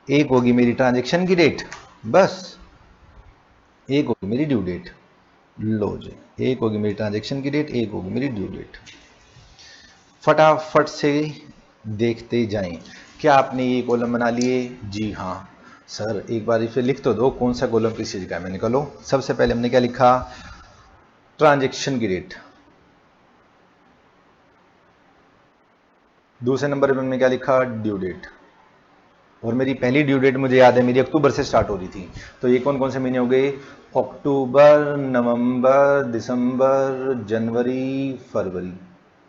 एक होगी मेरी ट्रांजैक्शन की डेट, बस एक होगी मेरी ड्यू डेट। लो जी, एक होगी मेरी ट्रांजैक्शन की डेट, एक होगी मेरी ड्यू डेट। फटाफट से देखते जाएं। क्या आपने ये कॉलम बना लिए? जी हाँ सर, एक बार इसे लिख तो दो कौन सा कॉलम किस चीज का है। मैंने कहा लो, सबसे पहले हमने क्या लिखा? ट्रांजैक्शन की डेट। दूसरे नंबर पे हमने क्या लिखा? Due date. और मेरी पहली ड्यू डेट मुझे याद है मेरी अक्टूबर से स्टार्ट हो रही थी। तो ये कौन कौन से महीने हो गए? अक्टूबर, नवंबर, दिसंबर, जनवरी, फरवरी।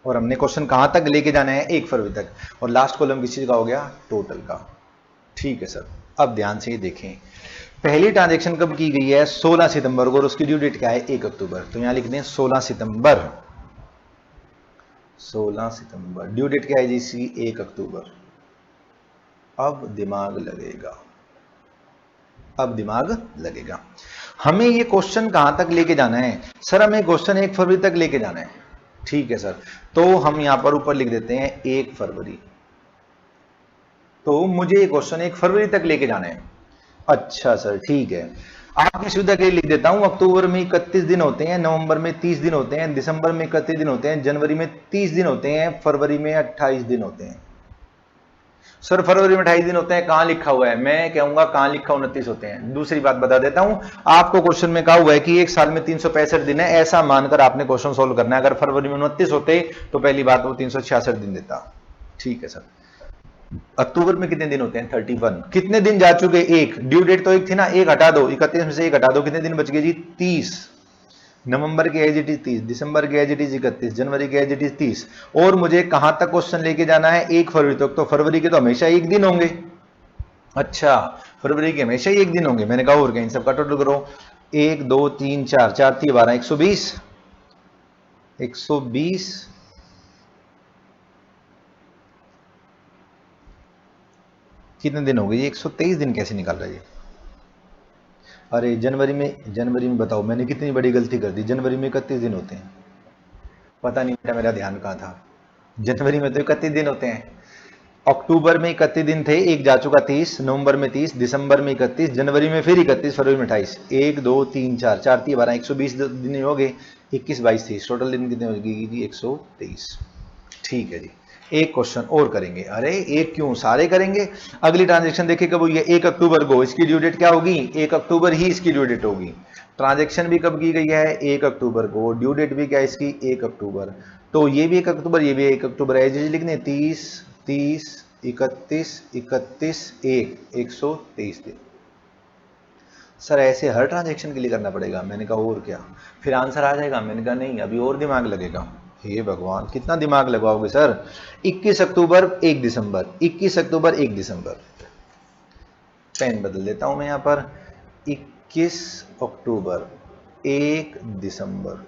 और हमने क्वेश्चन कहां तक लेके जाना है? 1 फरवरी तक। और लास्ट कॉलम किस चीज का हो गया? टोटल का। ठीक है सर, अब ध्यान से ये देखें। पहली ट्रांजैक्शन कब की गई है? 16 सितंबर को, और उसकी ड्यू डेट क्या है? 1 अक्टूबर। तो यहां लिख दें 16 सितंबर। 16 सितंबर। ड्यू डेट क्या है जी इसकी? 1 अक्टूबर। अब दिमाग लगेगा, अब दिमाग लगेगा। हमें ये क्वेश्चन कहां तक लेके जाना है? सर हमें क्वेश्चन 1 फरवरी तक लेके जाना है। ठीक है सर, तो हम यहां पर ऊपर लिख देते हैं 1 फरवरी। तो मुझे ये क्वेश्चन 1 फरवरी तक लेके जाना है। अच्छा सर ठीक है, आपकी सुविधा के लिए लिख देता हूं अक्टूबर में 31 दिन होते हैं, नवंबर में 30 दिन होते हैं, दिसंबर में 31 दिन होते हैं, जनवरी में 30 दिन होते हैं, फरवरी में 28 दिन होते हैं। सर फरवरी में 28 दिन होते हैं, कहां लिखा हुआ है? मैं कहूंगा कहां लिखा 29 होते हैं। दूसरी बात बता देता हूं, आपको क्वेश्चन में कहा हुआ है कि एक साल में 365 दिन है, ऐसा मानकर आपने क्वेश्चन सोल्व करना है। अगर फरवरी में 29 होते तो पहली बात वो 366 दिन देता। ठीक है सर। अक्टूबर में कितने दिन होते हैं? 31। कितने दिन जा चुके? एक। ड्यू डेट तो एक थी ना, एक हटा दो, 31 में से एक हटा दो, कितने दिन बच गए जी? 30। नवंबर के एज इट इज 30, दिसंबर के एज इट इज 31, जनवरी के एज इट इज 30। और मुझे कहां तक क्वेश्चन लेके जाना है? 1 फरवरी तक। तो फरवरी के तो हमेशा एक दिन होंगे। अच्छा, फरवरी के हमेशा ही एक दिन होंगे। मैंने कहा और क्या, इन सबका टोटल करो। 1 2 3 4, 4 3 12, 120। 120 कितने दिन हो गए? 123 दिन कैसे निकाल रहा है ये? अरे जनवरी में बताओ मैंने कितनी बड़ी गलती कर दी। जनवरी में 31 दिन होते हैं। पता नहीं बेटा मेरा ध्यान कहाँ था। जनवरी में तो 31 दिन होते हैं। अक्टूबर में 31 दिन थे, एक जा चुका 30, नवंबर में 30, दिसंबर में 31, जनवरी में फिर 31, फरवरी में 28। 1 2 3 4, 4 3 12, 120 दिन हो गए। 21 22 30, टोटल दिन कितने हो गए जी? 123। ठीक है जी। एक क्वेश्चन और करेंगे। अरे एक क्यों, सारे करेंगे। अगली ट्रांजेक्शन देखिए कब हुई है? 1 अक्टूबर को। इसकी ड्यू डेट क्या होगी? 1 अक्टूबर ही इसकी ड्यू डेट होगी। ट्रांजेक्शन भी कब की गई है? 1 अक्टूबर को। ड्यू डेट भी क्या है इसकी? 1 अक्टूबर। तो ये भी 1 अक्टूबर, ये भी 1 अक्टूबर है। जैसे लिखने 30 30 31 31 1, 123 दिन। सर ऐसे हर ट्रांजेक्शन के लिए करना पड़ेगा? मैंने कहा और क्या, फिर आंसर आ जाएगा? मैंने कहा नहीं, अभी और दिमाग लगेगा। हे भगवान, कितना दिमाग लगाओगे सर? 21 अक्टूबर 1 दिसंबर, 21 अक्टूबर 1 दिसंबर। पेन बदल देता हूं मैं यहां पर। 21 अक्टूबर 1 दिसंबर।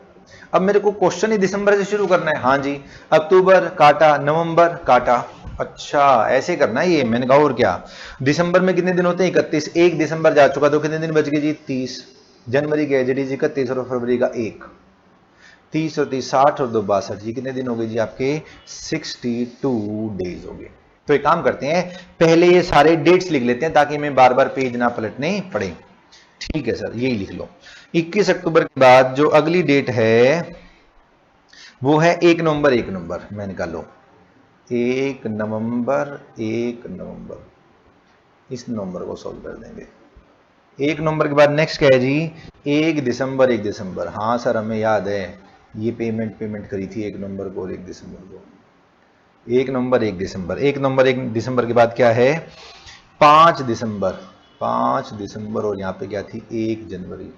अब मेरे को क्वेश्चन ही दिसंबर से शुरू करना है। हाँ जी, अक्टूबर काटा, नवंबर काटा। अच्छा ऐसे करना है ये। मैंने कहा और क्या। दिसंबर में कितने दिन होते हैं? 31। 1 दिसंबर जा चुका, तो कितने दिन बच गए जी? 30। जनवरी के एज इट इज 31, और फरवरी का 1। 30 और 30 60 और 2 62, ये कितने दिन हो गए जी आपके? 62 डेज हो गए। तो एक काम करते हैं, पहले ये सारे डेट्स लिख लेते हैं ताकि हमें बार बार पेज ना पलटने पड़े। ठीक है सर, यही लिख लो। 21 अक्टूबर के बाद जो अगली डेट है वो है 1 नवंबर। 1 नवंबर मैंने कहा लो, 1 नवंबर 1 नवंबर। इस नवंबर को सॉल्व कर देंगे। 1 नवंबर के बाद नेक्स्ट क्या है जी? 1 दिसंबर। 1 दिसंबर, हाँ सर हमें याद है, ये पेमेंट करी थी 1 नवंबर को और 1 दिसंबर को। 1 नवंबर 1 दिसंबर, 1 नवंबर 1 दिसंबर के बाद क्या है? 5 दिसंबर। 5 दिसंबर, और यहां पे क्या थी? 1 जनवरी।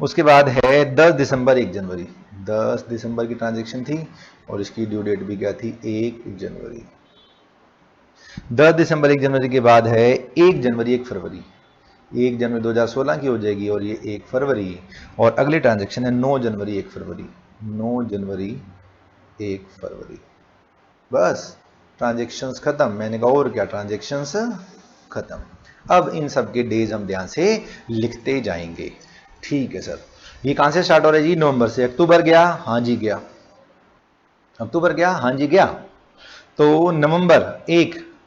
उसके बाद है 10 दिसंबर 1 जनवरी। 10 दिसंबर की ट्रांजैक्शन थी, और इसकी ड्यू डेट भी क्या थी? 1 जनवरी। 10 दिसंबर 1 जनवरी के बाद है 1 जनवरी 1 फरवरी। 1 जनवरी 2016 की हो जाएगी, और ये 1 फरवरी। और अगली ट्रांजैक्शन है 9 जनवरी 1 फरवरी। 9 जनवरी 1 फरवरी। बस ट्रांजेक्शन्स खत्म। मैंने कहा और क्या, ट्रांजेक्शन्स खत्म। अब इन सब के डेज हम ध्यान से लिखते जाएंगे। ठीक है सर, ये कहां से स्टार्ट हो रहा है जी? नवंबर से। अक्टूबर गया, हाँ जी गया। अक्टूबर गया, हाँ जी गया। तो नवंबर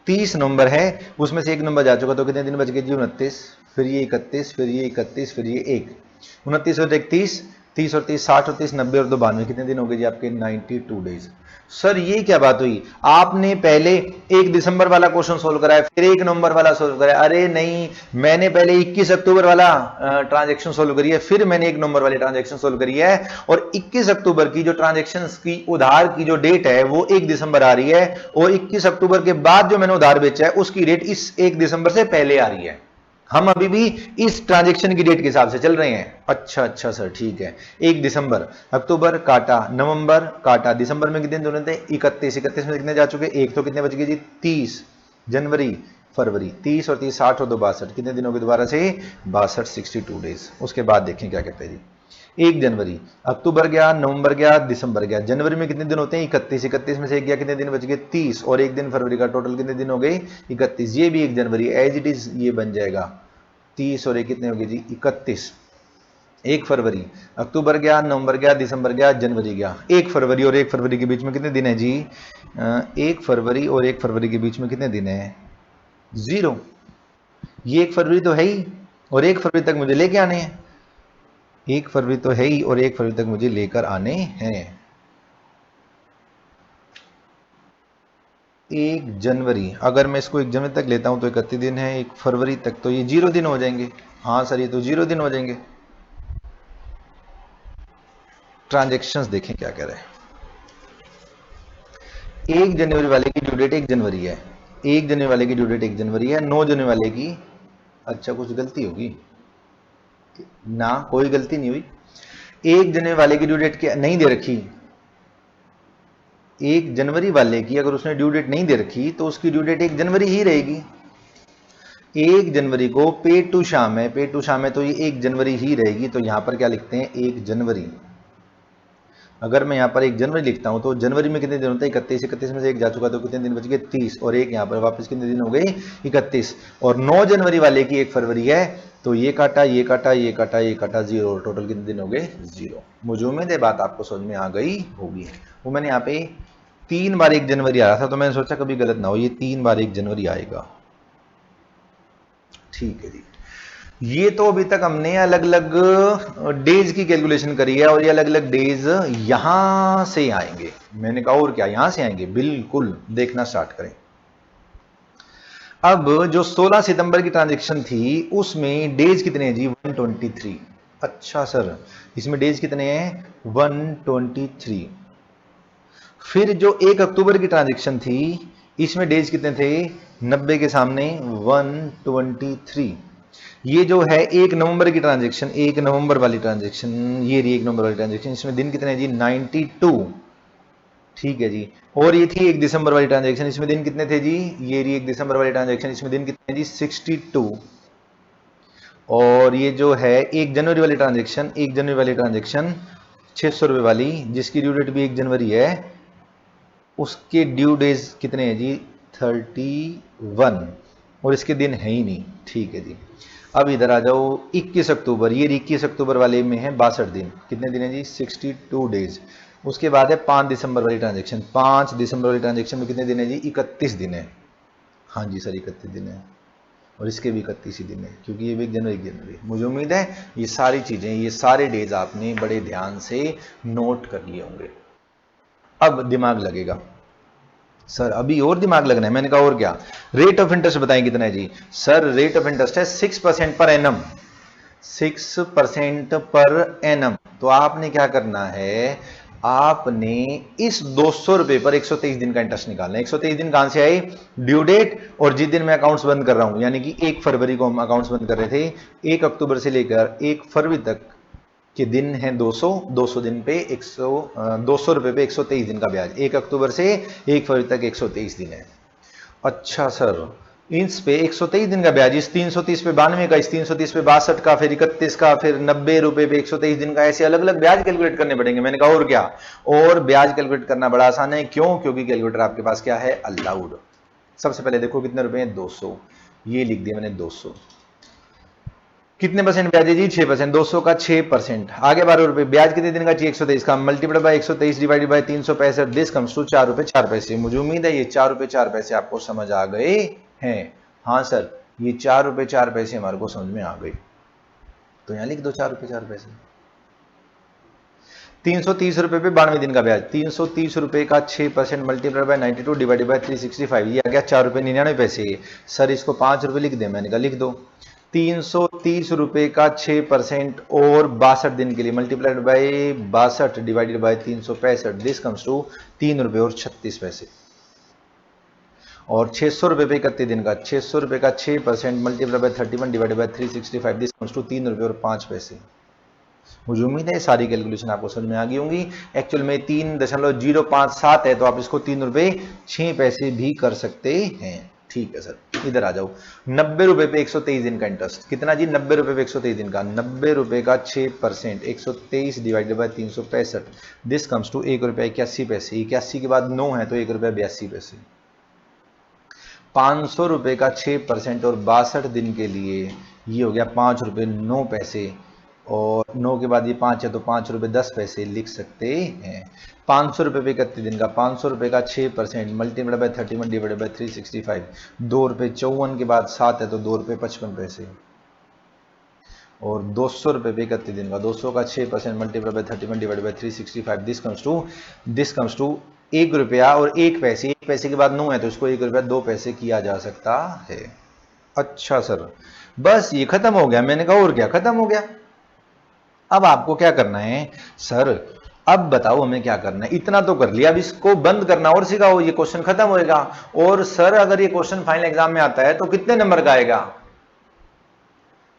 30 नवंबर है, उसमें से एक नंबर जा चुका, तो कितने दिन बच गए जी? 29, फिर ये 31, फिर ये 31, फिर ये 1, 29 और 31, 30 और 30, 60 और 30, 90 और 2, 92, कितने दिन हो गए जी आपके? 92 डेज। सर ये क्या बात हुई, आपने पहले 1 दिसंबर वाला क्वेश्चन सोल्व कराया, फिर 1 नवंबर वाला सोल्व कराया? अरे नहीं, मैंने पहले 21 अक्टूबर वाला ट्रांजेक्शन सोल्व करी है, फिर मैंने 1 नवंबर वाली ट्रांजेक्शन सोल्व करी है, और 21 अक्टूबर की जो ट्रांजेक्शन की उधार की जो डेट है वो 1 दिसंबर आ रही है, और 21 अक्टूबर के बाद जो मैंने उधार बेचा है उसकी डेट इस 1 दिसंबर से पहले आ रही है। हम अभी भी इस ट्रांजेक्शन की डेट के हिसाब से चल रहे हैं। अच्छा अच्छा सर, ठीक है। 1 दिसंबर, अक्टूबर काटा, नवंबर काटा, दिसंबर में कितने दिन थे? 31, 31 में कितने जा चुके? एक, तो कितने बच गए जी? 30, जनवरी, फरवरी, 30 और 30, 60 और 2, 62, कितने दिन हो गए दोबारा से? 62, 62 डेज। उसके बाद देखें क्या कहते हैं जी। 1 जनवरी, अक्टूबर गया, नवंबर गया, दिसंबर गया, जनवरी में कितने दिन होते हैं? 31, 31 में से एक गया, कितने दिन बच गए? 30, और एक दिन फरवरी का, टोटल कितने दिन हो गए? 31। ये भी 1 जनवरी एज इट इज ये बन जाएगा 30, और एक कितने हो गए जी? 31। 1 फरवरी, अक्टूबर गया, नवंबर गया, दिसंबर गया, जनवरी गया। 1 फरवरी और 1 फरवरी के बीच में कितने दिन है जी? 1 फरवरी और 1 फरवरी के बीच में कितने दिन है? 0। ये 1 फरवरी तो है ही, और 1 फरवरी तक मुझे लेके आने हैं। 1 फरवरी तो है ही, और 1 फरवरी तक मुझे लेकर आने हैं। 1 जनवरी, अगर मैं इसको 1 जनवरी तक लेता हूं तो 31 दिन है। 1 फरवरी तक तो ये 0 दिन हो जाएंगे। हाँ सर, ये तो 0 दिन हो जाएंगे। ट्रांजेक्शन्स देखें क्या कह रहे हैं। 1 जनवरी वाले की ड्यू डेट 1 जनवरी है। 1 जनवरी वाले की ड्यू डेट 1 जनवरी है। 9 जनवरी वाले की, अच्छा कुछ गलती होगी ना, कोई गलती नहीं हुई। 1 जनवरी वाले की ड्यू डेट क्या नहीं दे रखी? 1 जनवरी वाले की अगर उसने ड्यू डेट नहीं दे रखी तो उसकी ड्यू डेट 1 जनवरी ही रहेगी। 1 जनवरी को पे टू शाम है, पे टू शाम है, तो ये 1 जनवरी ही रहेगी। तो यहां पर क्या लिखते हैं? 1 जनवरी। अगर मैं यहाँ पर 1 जनवरी लिखता हूँ तो जनवरी में कितने दिन होते हैं? 31, 31 में से एक जा चुका, तो कितने दिन बच गए? 30, और एक यहाँ पर वापस कितने दिन हो गए? 31। और 9 जनवरी वाले की 1 फरवरी है, तो ये काटा, ये काटा, ये काटा, ये काटा, 0, और टोटल कितने दिन हो गए? 0। मुझे उम्मीद है बात आपको समझ में आ गई होगी। वो मैंने यहाँ पे 3 बार 1 जनवरी आया था, तो मैंने सोचा कभी गलत ना हो, ये 3 बार 1 जनवरी आएगा। ठीक है जी। ये तो अभी तक हमने अलग अलग डेज की कैलकुलेशन करी है, और ये अलग अलग डेज यहां से आएंगे। मैंने कहा और क्या, यहां से आएंगे? बिल्कुल, देखना स्टार्ट करें। अब जो 16 सितंबर की ट्रांजैक्शन थी उसमें डेज कितने हैं जी? 123। अच्छा सर, इसमें डेज कितने हैं? 123। फिर जो 1 अक्टूबर की ट्रांजैक्शन थी इसमें डेज कितने थे? 90 के सामने 123। ये जो है 1 नवंबर की ट्रांजैक्शन, 1 नवंबर वाली ट्रांजैक्शन, ये रही 1 नवंबर वाली ट्रांजैक्शन, इसमें दिन कितने हैं जी? 92। ठीक है जी। और ये थी 1 दिसंबर वाली ट्रांजैक्शन, इसमें दिन कितने थे जी? ये रही 1 दिसंबर वाली ट्रांजैक्शन, इसमें दिन कितने हैं जी? 62। और ये जो है 1 जनवरी वाली ट्रांजैक्शन, 1 जनवरी वाली ट्रांजैक्शन 600 रुपए वाली, जिसकी ड्यू डेट भी 1 जनवरी है, उसके ड्यू डेज कितने हैं जी? 31, और इसके दिन है ही नहीं। ठीक है जी। अब इधर आ जाओ, 21 अक्टूबर, ये 21 अक्टूबर वाले में है 62 दिन, कितने दिन है जी? 62 डेज। उसके बाद है 5 दिसंबर वाली ट्रांजैक्शन, 5 दिसंबर वाली ट्रांजैक्शन में कितने दिन है जी? 31 दिन है। हाँ जी सर, 31 दिन है, और इसके भी 31 ही दिन है, क्योंकि ये भी 1 जनवरी। मुझे उम्मीद है ये सारी चीजें, ये सारे डेज आपने बड़े ध्यान से नोट कर लिए होंगे। अब दिमाग लगेगा सर, अभी और दिमाग लगना है। मैंने कहा और क्या? रेट ऑफ इंटरेस्ट बताएं कितना है जी? सर रेट ऑफ इंटरेस्ट है 6% पर एनम, 6% पर एनम। तो आपने क्या करना है? आपने इस 200 रुपए पर 123 दिन का इंटरेस्ट निकालना है। 123 दिन कहां से आए? ड्यू डेट, और जिस दिन मैं अकाउंट्स बंद कर रहा हूं, यानी कि 1 फरवरी को हम अकाउंट्स बंद कर रहे थे, 1 अक्टूबर से लेकर 1 फरवरी तक के दिन है 200, 200 दिन पे 200 रुपए पे 123 दिन का ब्याज। 1 अक्टूबर से 1 फरवरी तक 123 दिन है। अच्छा सर, इस पे 123 दिन का ब्याज, इस 330 पे 92 का, इस 330 पे 62 का, फिर 31 का, फिर 90 रुपए पे 123 दिन का, ऐसे अलग अलग ब्याज कैलकुलेट करने पड़ेंगे। मैंने कहा और क्या, और ब्याज कैलकुलेट करना बड़ा आसान है। क्यों? क्योंकि कैलकुलेटर आपके पास क्या है, अलाउड। सबसे पहले देखो कितने रुपए हैं, 200, ये लिख दिया मैंने 200। कितने परसेंट ब्याज है जी, 6%, 200 का 6%। आगे 12 रुपए, ब्याज कितने दिन का चाहिए, 123 का, multiply by 123 divided by 365, this comes to 4 रुपए 4 पैसे। मुझे उम्मीद है ये 4 रुपए 4 पैसे आपको समझ आ गए हैं। हाँ सर, ये 4 रुपए 4 पैसे हमारे को समझ में आ गए, तो यहां लिख दो 4 रुपए 4 पैसे। 330 रुपए पे 92 दिन का ब्याज, 330 रुपए का 6% मल्टीप्लाई बाय 92 डिवाइडेड बाय 365, ये आ गया 4 रुपए 99 पैसे। सर इसको 5 रुपए लिख दे, मैंने कहा लिख दो। 330 रुपए का 6% और 62 दिन के लिए multiplied by 62 divided by 365, this comes to 3 रुपए और 36 पैसे। और 600 रुपए पे 31 दिन का, 600 रुपए का 6% multiply by 31 divided by 365, this comes to 3 रुपए और 5 पैसे। मुझे उम्मीद है सारी कैलकुलेशन आपको समझ में आ गई होंगी। एक्चुअल में 3.057 है, तो आप इसको 3 रुपए 6 पैसे भी कर सकते हैं। ठीक है सर, इधर आ जाओ। 90 रुपए पे 123 दिन का इंटरेस्ट, कितना जी, 90 रुपए पे 123 दिन का, 90 रुपए का 6%, 123 divided by 365, this comes to 1 रुपया 81 पैसे। 81 के बाद 9 है तो 1 रुपया 82 पैसे। 500 रुपए का 6% और 62 दिन के लिए ये हो गया 5 रुपए 9 पैसे, और 9 के बाद ये 5 है तो 5 रुपए 10 पैसे लिख सकते हैं। 500 रुपए पे 31 दिन का, 500 रुपए का 6% मल्टीप्लाई बाय 31 डिवाइडेड बाय 365, 2 रुपए 54 के बाद 7 है तो 2 रुपए 55 पैसे। और 200 रुपए पे 31 दिन का, 200 का 6% multiply by 31 divided by 365, this comes to 1 रुपया और 1 पैसे। 1 पैसे के बाद 9 है तो इसको 1 रुपया 2 पैसे किया जा सकता है। अच्छा सर, बस ये खत्म हो गया? मैंने कहा और क्या, खत्म हो गया। अब आपको क्या करना है सर, अब बताओ हमें क्या करना है। इतना तो कर लिया, अब इसको बंद करना और सिखाओ, ये क्वेश्चन खत्म होएगा। और सर अगर ये क्वेश्चन फाइनल एग्जाम में आता है तो कितने नंबर का आएगा?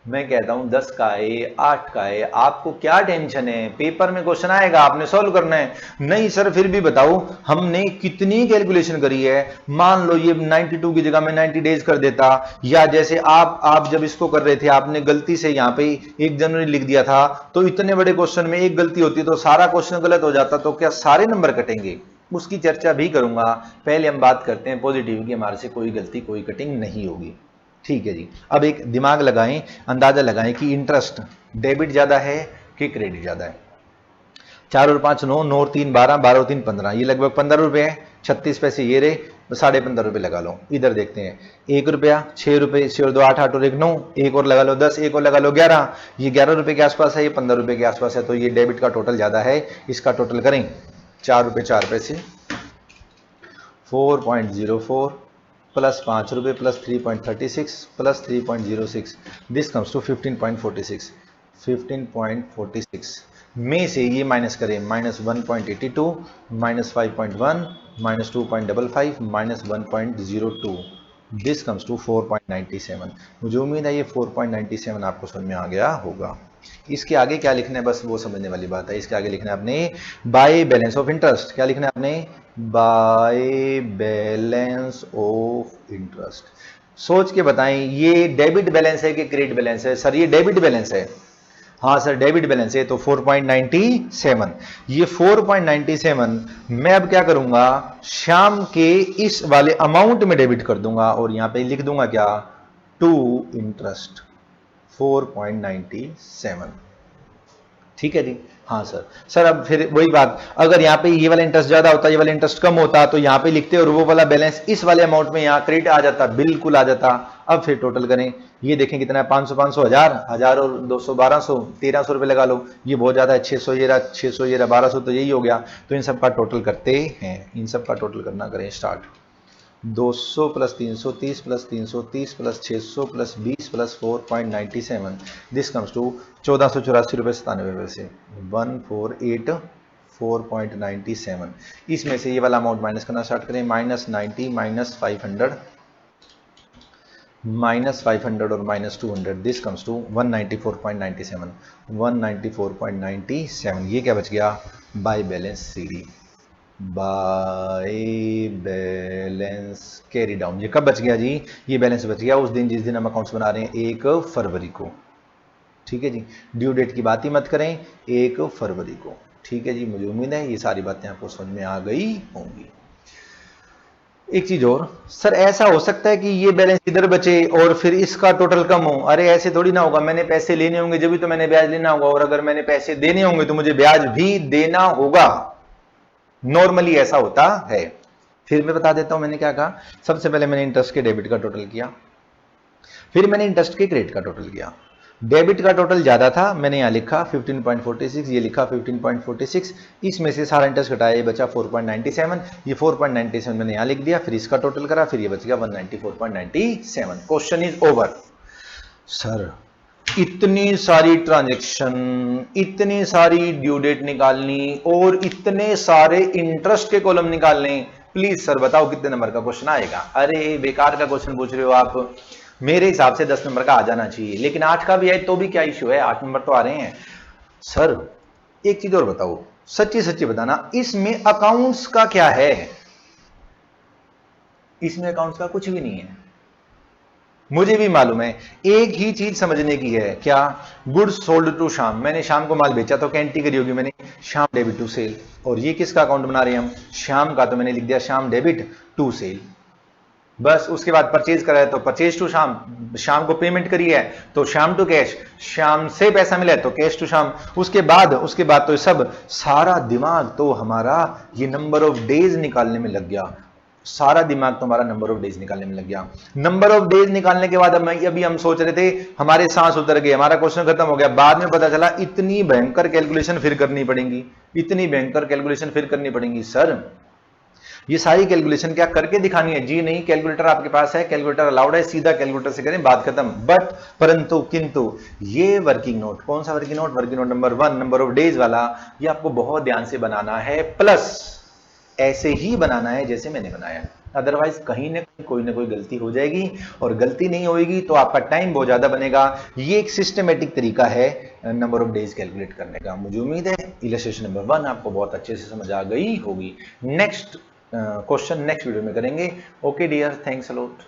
मैं कहता हूं 10 का है, 8 का है, आपको क्या टेंशन है, पेपर में क्वेश्चन आएगा, आपने सॉल्व करना है। नहीं सर फिर भी बताओ हमने कितनी कैलकुलेशन करी है। मान लो ये 92 की जगह में 90 डेज कर देता, या जैसे आप जब इसको कर रहे थे आपने गलती से यहां पे 1 जनवरी लिख दिया था, तो इतने बड़े क्वेश्चन में एक गलती होती तो सारा क्वेश्चन गलत हो जाता, तो क्या सारे नंबर कटेंगे? उसकी चर्चा भी करूंगा। पहले हम बात करते हैं पॉजिटिव की, हमारे से कोई गलती कोई कटिंग नहीं होगी। ठीक है जी, अब एक दिमाग लगाएं, अंदाजा लगाएं कि इंटरेस्ट डेबिट ज्यादा है कि क्रेडिट ज्यादा है। 4 और 5 9, 9 और 3 12, 12 और 3 15, ये लगभग 15 रुपए है। 36 पैसे ये रहे, 15.5 रुपए लगा लो। इधर देखते हैं, 1 रुपया, 6 रुपए, 6 और 2 8, 8 और 1 9, एक और लगा लो 10, एक और लगा लो 11, ये 11 रुपए के आसपास है, ये 15 रुपए के आसपास है, तो ये डेबिट का टोटल ज्यादा है। इसका टोटल करें 4 रुपए 4 पैसे, 4.04 प्लस 5 रुपए plus 3.36 plus 3.06, this comes to 15.46। 15.46 में से ये माइनस करें, minus 1.82, minus 5.1, minus 2.55, minus 1.02, this comes to 4.97। मुझे उम्मीद है ये 4.97 आपको समझ में आ गया होगा। इसके आगे क्या लिखना है, बस वो समझने वाली बात है। इसके आगे लिखना है आपने बाय बैलेंस ऑफ इंटरेस्ट। क्या लिखना है आपने? By balance of interest. सोच के बताएं ये डेबिट बैलेंस है कि क्रेडिट बैलेंस है? सर ये डेबिट बैलेंस है। हाँ सर डेबिट बैलेंस है, तो 4.97। ये 4.97 मैं अब क्या करूंगा, शाम के इस वाले अमाउंट में डेबिट कर दूंगा, और यहां पे लिख दूंगा क्या, टू इंटरेस्ट 4.97। ठीक है जी। हाँ सर अब फिर वही बात, अगर यहाँ पे ये वाला इंटरेस्ट ज्यादा होता, ये वाला इंटरेस्ट कम होता, तो यहाँ पे लिखते और वो वाला बैलेंस इस वाले अमाउंट में यहाँ क्रेडिट आ जाता, बिल्कुल आ जाता। अब फिर टोटल करें, ये देखें कितना है, 500 500 1000 और 200 1200, 1300 रुपए लगा लो, ये बहुत ज्यादा है। 600 ये रहा, 600 ये रहा, 1200, तो यही हो गया। तो इन सब का टोटल करते हैं, इन सब का टोटल करना करें start. 200 plus 330 plus 330 plus 600 plus 20 plus 4.97, this comes to 1484 रुपये 97 पैसे। 1484.97। इसमें से ये वाला अमाउंट माइनस करना स्टार्ट करें, माइनस 90 माइनस 500 और माइनस 200, दिस कम्स टू 194.97। 194.97 ये क्या बच गया, by balance CD. By balance carry down. ये कब बच गया जी? ये बैलेंस बच गया उस दिन जिस दिन हम अकाउंट्स बना रहे हैं, 1 फरवरी को। ठीक है जी, ड्यू डेट की बात ही मत करें, 1 फरवरी को। ठीक है जी, मुझे उम्मीद है ये सारी बातें आपको समझ में आ गई होंगी। एक चीज और सर, ऐसा हो सकता है कि ये बैलेंस इधर बचे और फिर इसका टोटल कम हो? अरे ऐसे थोड़ी ना होगा, मैंने पैसे लेने होंगे जब भी तो मैंने ब्याज लेना होगा, और अगर मैंने पैसे देने होंगे तो मुझे ब्याज भी देना होगा। नॉर्मली ऐसा होता है। फिर मैं बता देता हूं मैंने क्या कहा। सबसे पहले मैंने इंटरेस्ट के डेबिट का टोटल किया, फिर मैंने इंटरेस्ट के क्रेडिट का टोटल किया। डेबिट का टोटल ज्यादा था, मैंने यहां लिखा 15.46, ये लिखा 15.46, इसमें से सारा इंटरेस्ट घटाया, ये बचा 4.97, ये 4.97 मैंने यहां लिख दिया, फिर इसका टोटल करा, फिर ये बच गया 194.97। Question is over. सर इतनी सारी ट्रांजैक्शन, इतनी सारी ड्यू डेट निकालनी और इतने सारे इंटरेस्ट के कॉलम निकालने, प्लीज सर बताओ कितने नंबर का क्वेश्चन आएगा? अरे बेकार का क्वेश्चन पूछ रहे हो आप। मेरे हिसाब से 10 नंबर का आ जाना चाहिए, लेकिन 8 का भी है तो भी क्या इश्यू है, 8 नंबर तो आ रहे हैं। सर एक चीज और बताओ, सच्ची सच्ची बताना, इसमें अकाउंट्स का क्या है? इसमें अकाउंट्स का कुछ भी नहीं है। मुझे भी मालूम है, एक ही चीज समझने की है, क्या? गुड्स सोल्ड टू श्याम, मैंने शाम को माल बेचा तो क्या एंट्री करी होगी मैंने? Shyam debit to sale. और ये किसका अकाउंट बना रहे हैं हम? श्याम का, तो मैंने लिख दिया श्याम डेबिट टू सेल। बस उसके बाद परचेज करा है तो परचेज टू श्याम, श्याम को पेमेंट करी है तो श्याम टू कैश, श्याम से पैसा मिला है तो कैश टू श्याम। उसके बाद तो सब सारा दिमाग तो हमारा ये नंबर ऑफ डेज निकालने में लग गया। सारा दिमाग तो हमारा नंबर ऑफ डेज निकालने में लग गया। नंबर ऑफ डेज निकालने के बाद अभी हम सोच रहे थे, हमारे सांस उतर गए, हमारा क्वेश्चन खत्म हो गया। बाद में पता चला इतनी भयंकर कैलकुलेशन फिर करनी पड़ेगी, इतनी भयंकर कैलकुलेशन फिर करनी पड़ेगी। सर ये सारी कैलकुलेशन क्या करके दिखानी है? जी नहीं, कैलकुलेटर आपके पास है, कैलकुलेटर अलाउड है, सीधा कैलकुलेटर से करें, बात खत्म। बट परंतु किंतु ये वर्किंग नोट, कौन सा working note? Working note number 1 number of days वाला, ये आपको बहुत ध्यान से बनाना है, प्लस ऐसे ही बनाना है जैसे मैंने बनाया, अदरवाइज कहीं ना कोई गलती हो जाएगी, और गलती नहीं होगी तो आपका टाइम बहुत ज्यादा बनेगा। ये एक सिस्टमेटिक तरीका है नंबर ऑफ डेज कैलकुलेट करने का। मुझे उम्मीद है इलस्ट्रेशन नंबर 1 आपको बहुत अच्छे से समझ आ गई होगी। नेक्स्ट क्वेश्चन नेक्स्ट वीडियो में करेंगे। Okay dear, thanks a lot.